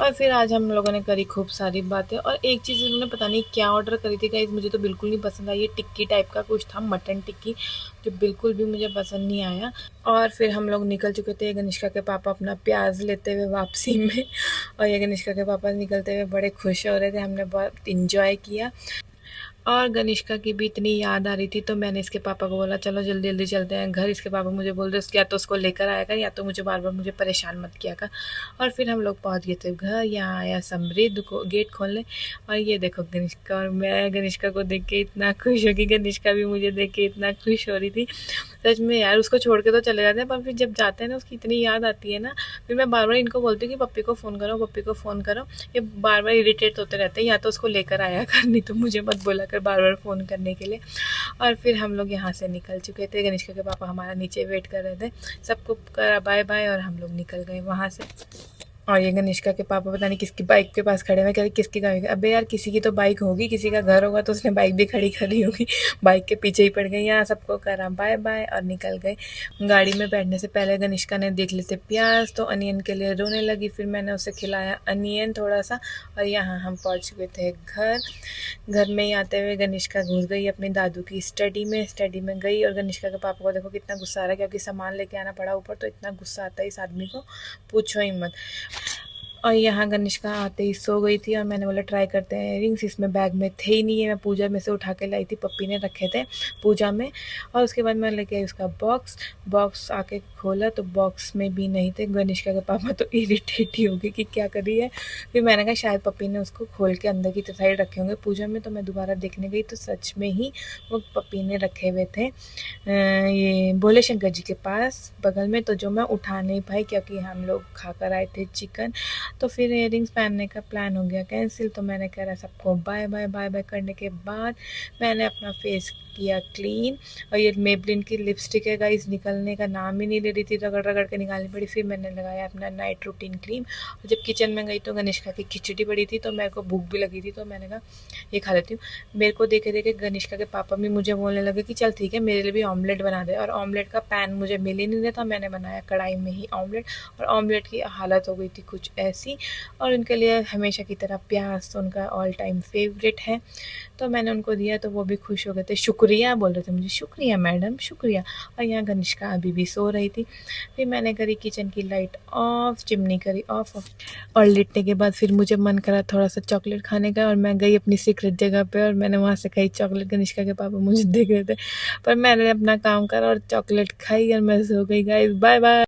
और फिर आज हम लोगों ने करी खूब सारी बातें और एक चीज़ इन्होंने पता नहीं क्या ऑर्डर करी थी गाइस, मुझे तो बिल्कुल नहीं पसंद आई। ये टिक्की टाइप का कुछ था, मटन टिक्की, जो बिल्कुल भी मुझे पसंद नहीं आया। और फिर हम लोग निकल चुके थे, गनिष्का के पापा अपना प्याज लेते हुए वापसी में, और ये गनिष्का के पापा निकलते हुए बड़े खुश हो रहे थे। हमने बहुत इंजॉय किया और गनिष्का की भी इतनी याद आ रही थी, तो मैंने इसके पापा को बोला चलो जल्दी जल्दी चलते हैं घर। इसके पापा मुझे बोल रहे या तो उसको लेकर आया कर या तो मुझे बार बार मुझे परेशान मत किया कर। और फिर हम लोग पहुंच गए थे घर। यहाँ आया समृद्ध को गेट खोलने, और ये देखो गनिष्का, और मैं गनिष्का को देख के इतना खुश हो गई, गनिष्का भी मुझे देख के इतना खुश हो रही थी। सच में यार, उसको छोड़ के तो चले जाते हैं पर फिर जब जाते हैं ना उसकी इतनी याद आती है ना। फिर मैं बार बार इनको बोलती हूँ कि पप्पी को फ़ोन करो, पप्पी को फ़ोन करो। ये बार बार इरिटेट होते रहते हैं, या तो उसको लेकर आया कर, नहीं तो मुझे मत बोला कर बार बार फ़ोन करने के लिए। और फिर हम लोग यहाँ से निकल चुके थे, गनिष्का के पापा हमारा नीचे वेट कर रहे थे। सबको करा बाय बाय और हम लोग निकल गए वहाँ से। और ये गनिष्का के पापा पता नहीं किसकी बाइक के पास खड़े हुए, कह रहे किसकी बाइक, अबे यार किसी की तो बाइक होगी, किसी का घर होगा तो उसने बाइक भी खड़ी करी होगी। बाइक के पीछे ही पड़ गई। यहाँ सबको करा बाय बाय और निकल गए। गाड़ी में बैठने से पहले गनिष्का ने देख लेते प्याज, तो अनियन के लिए रोने लगी। फिर मैंने उसे खिलाया अनियन थोड़ा सा, और यहाँ हम पहुँच गए थे घर। घर में ही आते हुए गनिष्का घुस गई अपनी दादू की स्टडी में गई। और गनिष्का के पापा को देखो कितना गुस्सा आ रहा है, क्योंकि सामान लेके आना पड़ा ऊपर, तो इतना गुस्सा आता है इस आदमी को, पूछो ही मत। और यहाँ गनिष्का आते ही सो गई थी, और मैंने बोला ट्राई करते हैं इयरिंग्स। इसमें बैग में थे ही नहीं है, मैं पूजा में से उठा के लाई थी, पप्पी ने रखे थे पूजा में। और उसके बाद मैं लेके आई उसका बॉक्स। बॉक्स आके खोला तो बॉक्स में भी नहीं थे। गनिष्का के पापा तो इरिटेट ही हो गए कि क्या कर रही है। फिर मैंने कहा शायद पप्पी ने उसको खोल के अंदर की साइड रखे होंगे पूजा में। तो मैं दोबारा देखने गई तो सच में ही वो पप्पी ने रखे हुए थे ये भोले शंकर जी के पास बगल में। तो जो मैं उठा नहीं पाई, क्योंकि हम लोग खाकर आए थे चिकन। तो फिर इयरिंग्स पहनने का प्लान हो गया कैंसिल। तो मैंने कहा सबको बाय बाय बाय बाय करने के बाद मैंने अपना फेस किया क्लीन। और ये मेबलिन की लिपस्टिक है गाइस, निकलने का नाम ही नहीं ले रही थी, रगड़ रगड़ के निकालनी पड़ी। फिर मैंने लगाया अपना नाइट रूटीन क्रीम। और जब किचन में गई तो गनिष्का की खिचड़ी पड़ी थी, तो मेरे को भूख भी लगी थी, तो मैंने कहा ये खा लेती हूँ। मेरे को देखे देखे गनिष्का के पापा भी मुझे बोलने लगे कि चल ठीक है मेरे लिए भी ऑमलेट बना दे। और ऑमलेट का पैन मुझे मिल ही नहीं रहा था, मैंने बनाया कढ़ाई में ही ऑमलेट। और ऑमलेट की हालत हो गई थी कुछ ऐसी। और उनके लिए हमेशा की तरह प्याज तो उनका ऑल टाइम फेवरेट है, तो मैंने उनको दिया तो वो भी खुश हो गए थे, शुक्रिया बोल रहे थे मुझे, शुक्रिया मैडम शुक्रिया। और यहाँ गनिष्का अभी भी सो रही थी। फिर मैंने करी किचन की लाइट ऑफ, चिमनी करी ऑफ। और लेटने के बाद फिर मुझे मन करा थोड़ा सा चॉकलेट खाने का, और मैं गई अपनी सीक्रेट जगह पे और मैंने वहाँ से खाई चॉकलेट। गनिष्का के पापा मुझे देख रहे थे, पर मैंने अपना काम करा और चॉकलेट खाई और मैं सो गई। Guys bye bye.